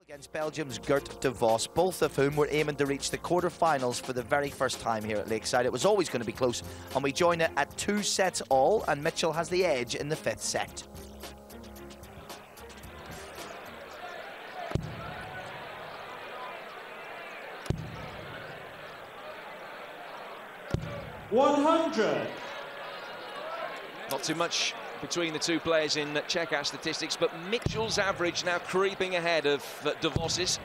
Against Belgium's Geert de Vos, both of whom were aiming to reach the quarter-finals for the very first time here at Lakeside. It was always going to be close, and we join it at 2 sets all, and Mitchell has the edge in the 5th set. $100. Not too much between the two players in checkout statistics, but Mitchell's average now creeping ahead of de Vos's.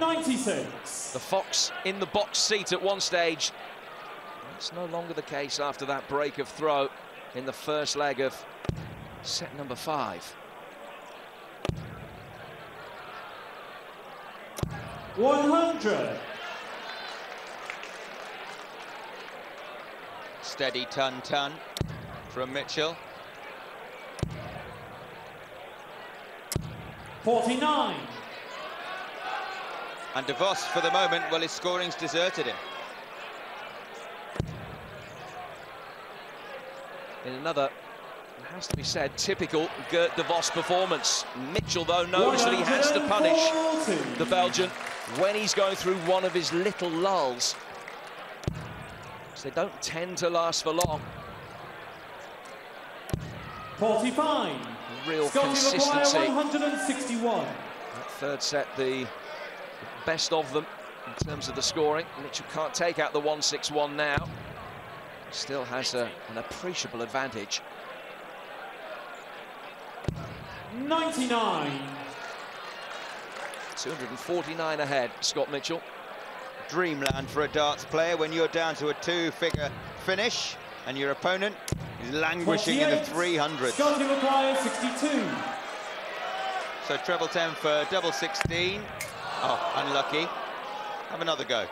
96. The Fox in the box seat at one stage. That's no longer the case after that break of throw in the first leg of set number 5. 100. Steady ton from Mitchell. 49. And de Vos, for the moment, well, his scoring's deserted him. In another, it has to be said, typical Geert de Vos performance. Mitchell, though, knows that he has to punish the Belgian when he's going through one of his little lulls. They don't tend to last for long. 45. Real consistency. 161. That third set, the best of them in terms of the scoring. Mitchell can't take out the 161 now. Still has an appreciable advantage. 99. 249 ahead, Scott Mitchell. Dreamland for a darts player when you're down to a 2-figure finish and your opponent is languishing in the 300s. Scotty requires 62. So treble 10 for double 16. Oh, unlucky. Have another go.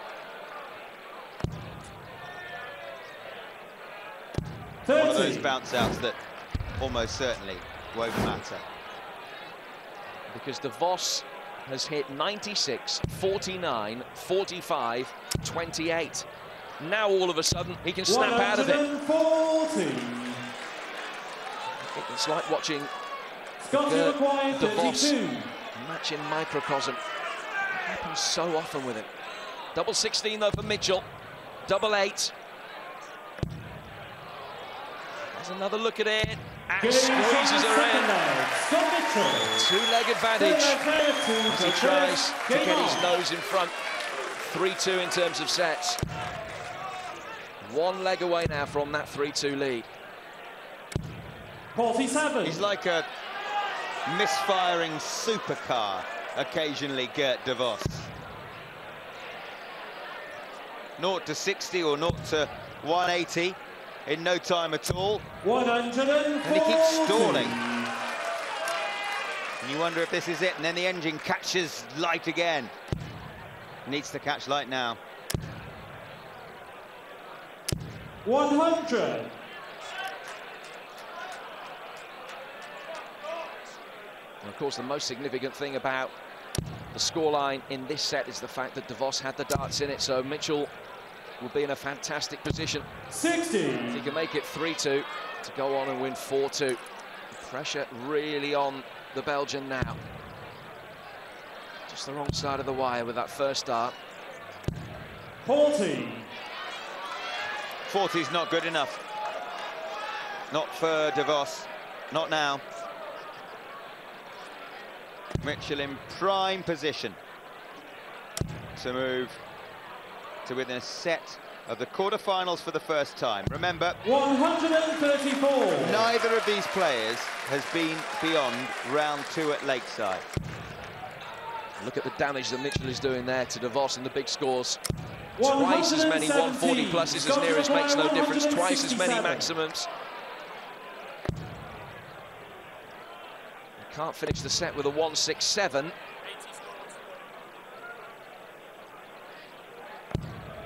30. One of those bounce outs that almost certainly won't matter. Because de Vos has hit 96, 49, 45, 28. Now all of a sudden he can snap out of it. 140. It's like watching de Vos match in microcosm. It happens so often with him. Double 16 though for Mitchell. Double 8. There's another look at it. And squeezes her in. Two-leg advantage as he tries to get his nose in front. 3-2 in terms of sets. One leg away now from that 3-2 lead. 47. He's like a misfiring supercar occasionally, Geert de Vos. 0 to 60 or 0 to 180 in no time at all. 140. And he keeps stalling. And you wonder if this is it, and then the engine catches light again. Needs to catch light now. 100. And of course, the most significant thing about the scoreline in this set is the fact that de Vos had the darts in it, so Mitchell will be in a fantastic position. 60. If he can make it 3-2 to go on and win 4-2. Pressure really on the Belgian now. Just the wrong side of the wire with that first dart. 40. 40's not good enough. Not for de Vos. Not now. Mitchell in prime position to move to within a set of the quarterfinals for the first time. Remember, 134. neither of these players has been beyond round 2 at Lakeside. Look at the damage that Mitchell is doing there to de Vos and the big scores. Twice as many 140 pluses as near as makes no difference. Twice as many maximums. Can't finish the set with a 167.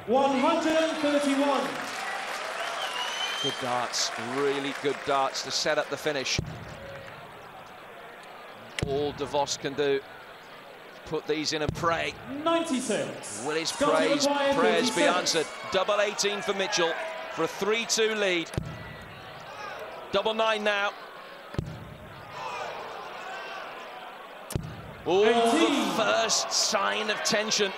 131. Good darts, really good darts to set up the finish. All de Vos can do, put these in and pray. 96. Will his prayers be answered? Double 18 for Mitchell for a 3-2 lead. Double 9 now. Oh, the first sign of tension.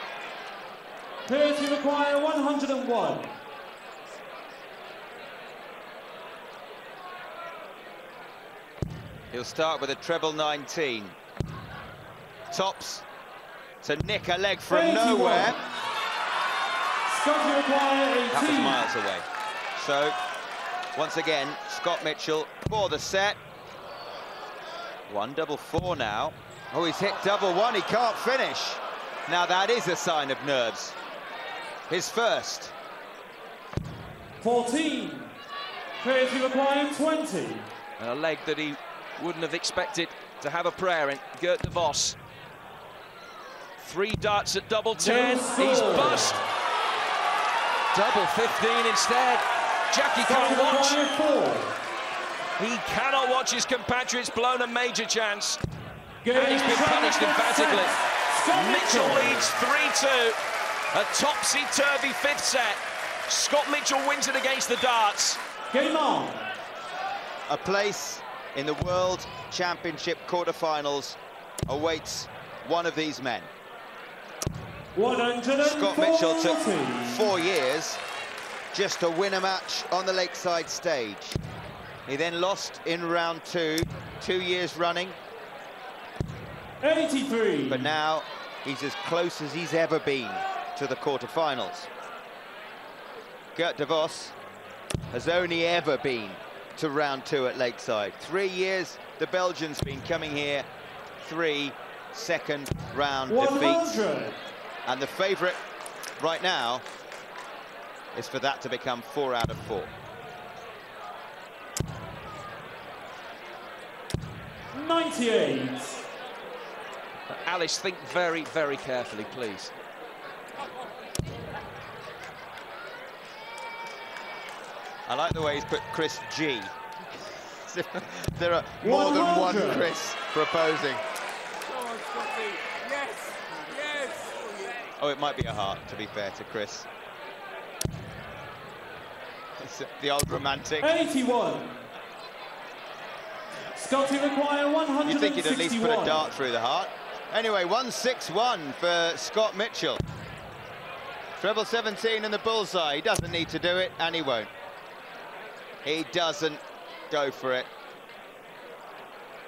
Clear to require 101. He'll start with a treble 19. Tops to nick a leg from 81. nowhere. Scott to require 18. That was miles away. So, once again, Scott Mitchell for the set. 1-4 now. Oh, he's hit double one, he can't finish. Now that is a sign of nerves. His first. 14. Clear to require 20. A leg that he wouldn't have expected to have a prayer in. Geert de Vos. 3 darts at double 10. He's bust. Double 15 instead. Jackie can't watch. He cannot watch his compatriots blown a major chance. And he's been punished emphatically. Mitchell leads 3-2. A topsy-turvy 5th set. Scott Mitchell wins it against the darts. Game on. A place in the World Championship quarterfinals awaits one of these men. 140. Scott Mitchell took 4 years just to win a match on the Lakeside stage. He then lost in round 2, 2 years running. 83. But now he's as close as he's ever been to the quarterfinals. Geert de Vos has only ever been to round 2 at Lakeside. 3 years the Belgian's been coming here, 3 second round 100. defeats. And the favourite right now is for that to become 4 out of 4. $98. Alice, think very, very carefully, please. I like the way he's put Chris G. There are more than one Chris proposing. Yes, yes. Oh, it might be a heart, to be fair to Chris. It's the old romantic. 81. Scotty require 161. You'd think he'd at least put a dart through the heart. Anyway, 161 for Scott Mitchell. Treble 17 in the bullseye. He doesn't need to do it, and he won't. He doesn't go for it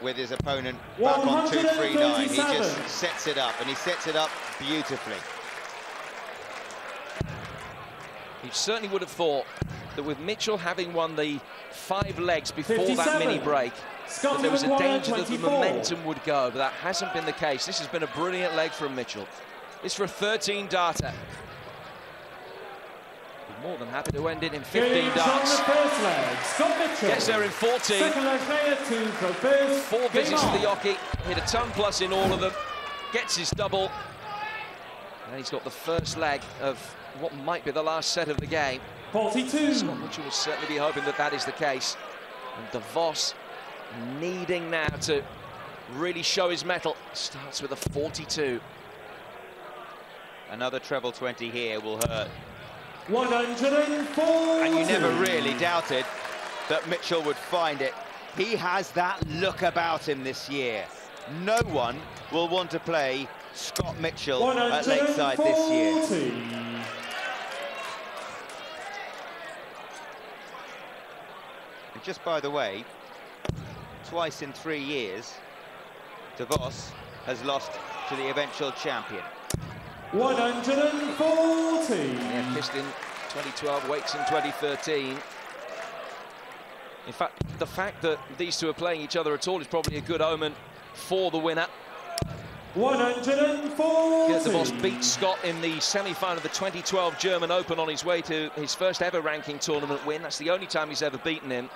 with his opponent back on 239. He just sets it up, and he sets it up beautifully. You certainly would have thought that with Mitchell having won the 5 legs before 57. that mini break, that there was a danger that the 24. momentum would go, but that hasn't been the case. This has been a brilliant leg from Mitchell. It's for a 13 darter. More than happy to end it in 15 darts. On the first leg, Scott Mitchell. Gets there in 14. Second leg player to propose. 4 visits to the Yockey. Hit a ton plus in all of them. Gets his double. And he's got the first leg of what might be the last set of the game. 42. Scott Mitchell will certainly be hoping that that is the case. And de Vos needing now to really show his mettle. Starts with a 42. Another treble 20 here will hurt. 140. And you never really doubted that Mitchell would find it. He has that look about him this year. No one will want to play Scott Mitchell at Lakeside this year. And just by the way, twice in 3 years, de Vos has lost to the eventual champion. 140. Yeah, kissed in 2012, Wakes in 2013. In fact, the fact that these two are playing each other at all is probably a good omen for the winner. 140. Geert de Vos beat Scott in the semi-final of the 2012 German Open on his way to his first ever ranking tournament win. That's the only time he's ever beaten him.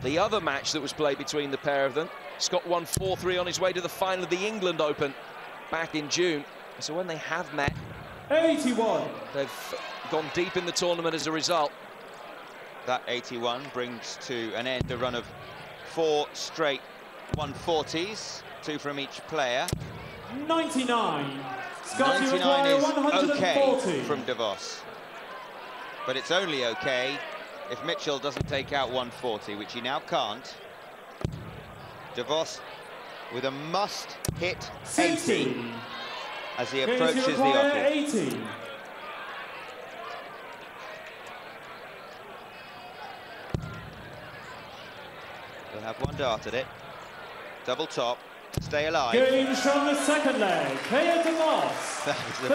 The other match that was played between the pair of them, Scott won 4-3 on his way to the final of the England Open back in June. So when they have met, 81. they've gone deep in the tournament as a result. That 81 brings to an end a run of 4 straight 140s, 2 from each player. 99. Scotty 99 is 140. okay from de Vos. But it's only okay if Mitchell doesn't take out 140, which he now can't. De Vos with a must-hit 60 80 as he approaches the offie. 80. We'll have one dart at it. Double top. Stay alive. Games from the second leg. Geert DeVos. That was a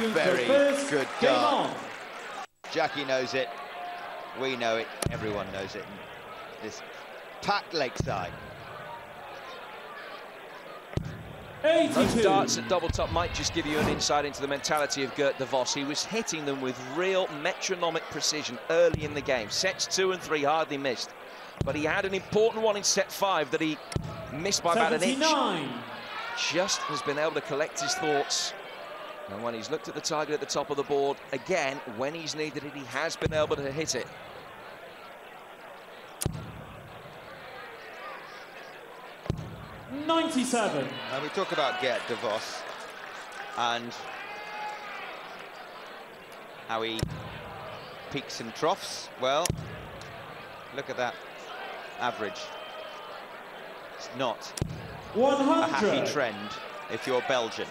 very good dart. Jackie knows it. We know it. Everyone knows it. This packed Lakeside. 82. Those darts at double top might just give you an insight into the mentality of Geert DeVos. He was hitting them with real metronomic precision early in the game. Sets 2 and 3 hardly missed. But he had an important one in set 5 that he missed by about an inch. Just has been able to collect his thoughts. And when he's looked at the target at the top of the board, again, when he's needed it, he has been able to hit it. '97. And we talk about Geert DeVos and how he peaks and troughs. Well, look at that average. It's not 100. a happy trend if you're Belgian.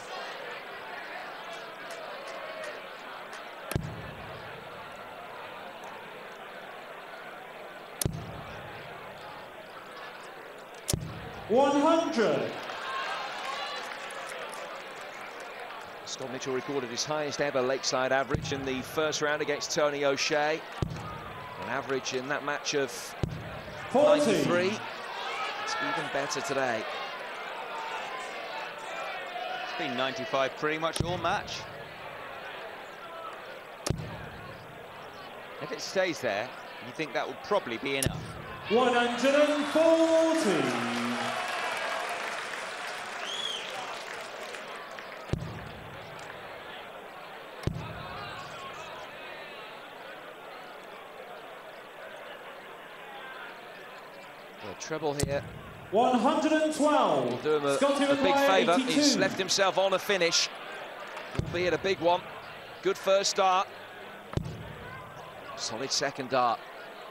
Scott Mitchell recorded his highest ever Lakeside average in the first round against Tony O'Shea. An average in that match of 93. It's even better today. It's been 95 pretty much all match. If it stays there, you think that would probably be enough. 140. Treble here. 112. Will do him a big favour. He's left himself on a finish, albeit a big one. Good first dart. Solid second dart.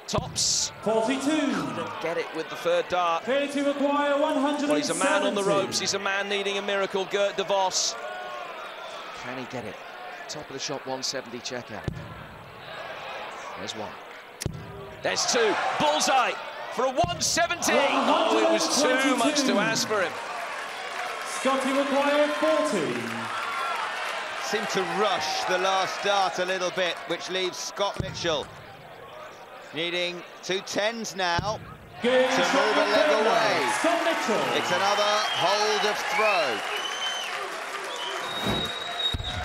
Tops. 42. Couldn't get it with the third dart. Fair to acquire 170. Well, he's a man on the ropes. He's a man needing a miracle. Geert DeVos. Can he get it? Top of the shot, 170 checkout. There's one. There's two. Bullseye. For a 170. Oh, it was too much to ask for him. Scotty required 40. Seemed to rush the last dart a little bit, which leaves Scott Mitchell needing 2 10s now to move a leg away. Scott Mitchell. It's another hold of throw.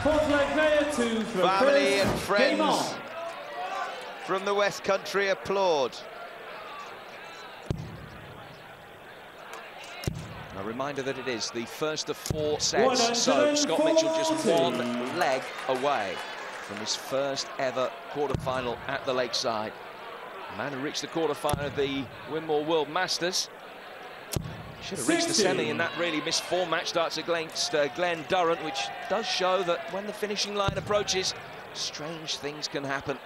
Fourth leg player to throw. Family and friends from the West Country applaud. A reminder that it is the first of 4 sets, so Scott Mitchell just 1 leg away from his first ever quarter-final at the Lakeside. The man who reached the quarter-final of the Winmore World Masters. Should have reached the semi in that really missed 4 match starts against Glenn Durrant, which does show that when the finishing line approaches, strange things can happen.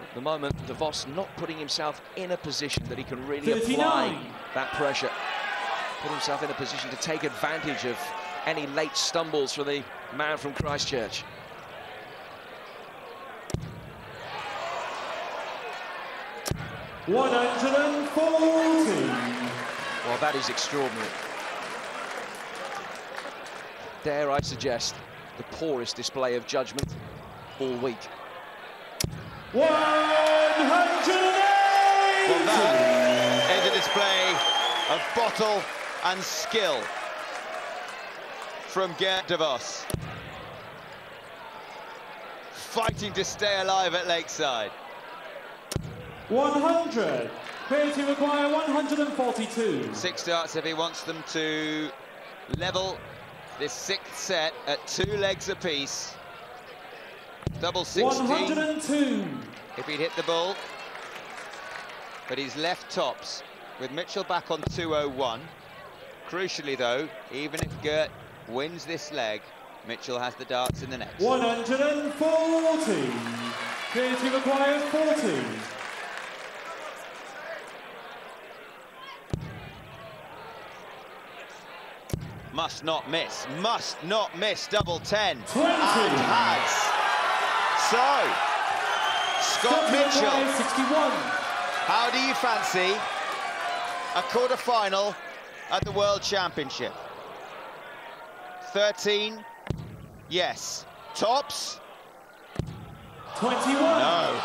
At the moment, DeVos not putting himself in a position that he can really apply that pressure. Put himself in a position to take advantage of any late stumbles for the man from Christchurch. Well, that is extraordinary. Dare I suggest the poorest display of judgment all week. 180! Well, that is a display of bottle and skill from Geert DeVos. Fighting to stay alive at Lakeside. 100. Fair to require 142. 6 darts if he wants them to level this 6th set at 2 legs apiece. Double 16 102. if he'd hit the ball. But he's left tops with Mitchell back on 201. Crucially, though, even if Geert wins this leg, Mitchell has the darts in the next. 140. Fair to require 40. Must not miss. Must not miss. Double 10. 20. And has. So, Scott Mitchell. 61. How do you fancy a quarter-final at the World Championship? 13, yes. Tops? 21. No.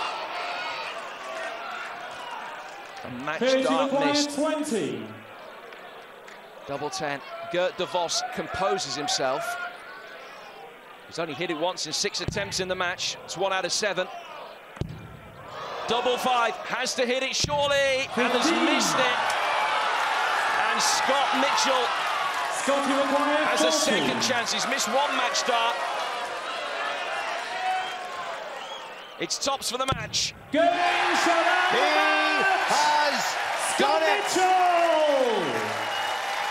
A match Penalty start required missed. 20. Double 10. Geert de Vos composes himself. He's only hit it once in 6 attempts in the match. It's 1 out of 7. Double 5. Has to hit it surely. And has missed it. And Scott Mitchell has a second chance. He's missed 1 match start. It's tops for the match. He has done it!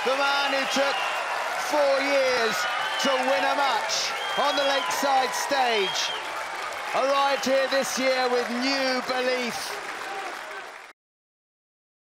The man who took 4 years to win a match on the Lakeside stage arrived here this year with new belief